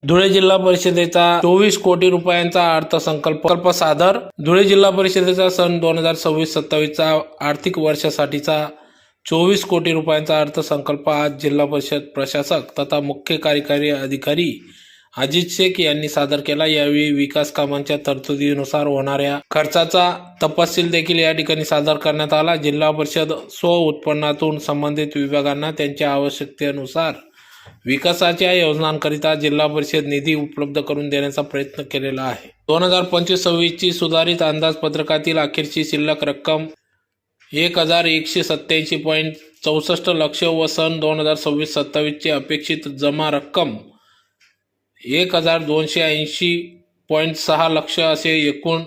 धुळे जिल्हा परिषदेचा 24 कोटी रुपयांचा अर्थसंकल्प सादर। धुळे जिल्हा परिषदेचा सन 2026-27 चा आर्थिक वर्षासाठीचा 24 कोटी रुपयांचा अर्थसंकल्प आज जिल्हा परिषद प्रशासक तथा मुख्य कार्यकारी अधिकारी अजित शेख यांनी सादर केला। यावेळी विकास कामांच्या तरतुदीनुसार होणाऱ्या खर्चाचा तपशील देखील या ठिकाणी सादर करण्यात आला। जिल्हा परिषद स्व उत्पन्नातून संबंधित विभागांना त्यांच्या आवश्यकतेनुसार विकासाच्या योजनांकरिता जिल्हा परिषद निधी उपलब्ध करून देण्याचा प्रयत्न केलेला आहे। 2025-26 ची सुधारित अंदाजपत्रकातील अखेरची शिल्लक रक्कम 1187.64 लक्ष व सन 2026-27 ची अपेक्षित जमा रक्कम 1280.6 लक्ष असे एकूण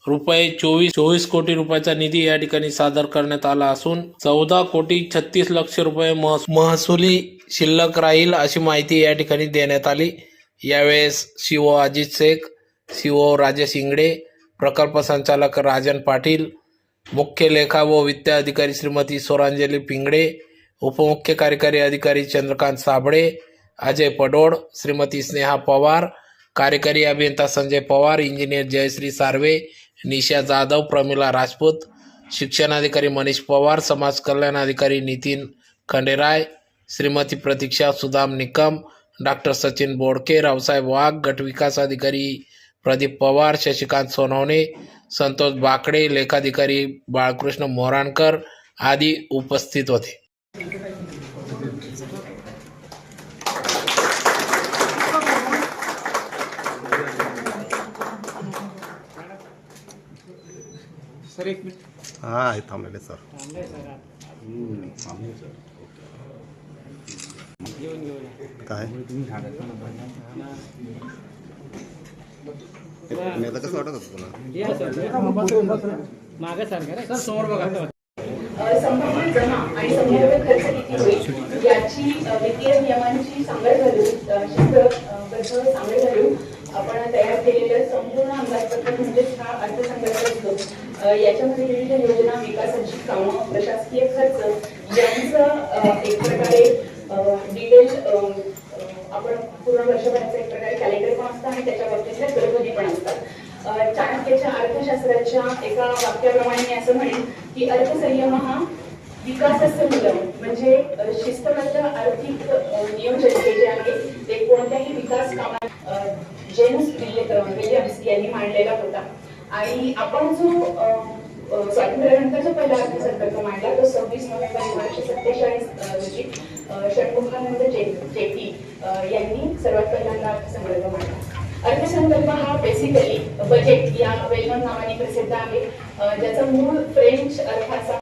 रुपये 24 कोटी रुपयाचा निधी या ठिकाणी सादर करण्यात आला असून 14.36 कोटी रुपये महसुली शिल्लक राहील अशी माहिती या ठिकाणी देण्यात आली। यावेळेस सीओ अजित शेख, सीओ राजेश इंगडे, प्रकल्प संचालक राजन पाटील, मुख्य लेखा व वित्त अधिकारी श्रीमती सोरांजली पिंगडे, उपमुख्य कार्यकारी अधिकारी चंद्रकांत साबळे, अजय पडोड, श्रीमती स्नेहा पवार, कार्यकारी अभियंता संजय पवार, इंजिनियर जयश्री सार्वे, निशा जाधव, प्रमिला राजपूत, शिक्षणाधिकारी मनीष पवार, समाज कल्याण अधिकारी नितीन खंडेराय, श्रीमती प्रतीक्षा सुदाम निकम, डॉक्टर सचिन बोडके, रावसाहेब वाघ, गट विकास अधिकारी प्रदीप पवार, शशिकांत सोनवणे, संतोष बाकडे, लेखाधिकारी बाळकृष्ण मोराणकर आदी उपस्थित होते। सर एक मिनिट हाँ आहे थांबलेले सर काय नेता कसं वाटत होतं तुला मागे सर समोर बघा संभाव्य जमा आणि संभाव्य खर्च किती होईल याची वित्तीय नियमांची सांगड घालून शिस्तबद्ध सांगड घालून आपण तयार केलेलं संपूर्ण अंदाजपत्रक म्हणजेच हा अर्थसंकल्प असतो। याच्यामध्ये विविध योजना, विकासाची कामं, प्रशासकीय खर्च यांचं एक प्रकारे डिटेल आपण पूर्ण वर्षभराचं एक प्रकारे कॅलेंडर पण असतं आणि त्याच्या बाबतीतल्या तरतुदी पण असतात। चाणक्याच्या अर्थशास्त्राच्या एका वाक्याप्रमाणे मी असं म्हणेन की अर्थसंयम हा विकासाचं मूलम म्हणजे शिस्तबद्ध आर्थिक नियोजन जे आहे ते कोणत्याही विकास कामात जेम्स विलियम्स यांनी मांडलेला होता। आणि आपण जो स्वातंत्र्यानंतर जो पहिला अर्थसंकल्प मांडला तो 26 नोव्हेंबर 1947 रोजी षण्मुखानंद जेटली यांनी सर्वात पहिल्यांदा अर्थसंकल्प मांडला। अर्थसंकल्प हा बेसिकली बजेट या वेल नोन नावाने प्रसिद्ध आहे, ज्याचा मूळ फ्रेंच अर्थाचा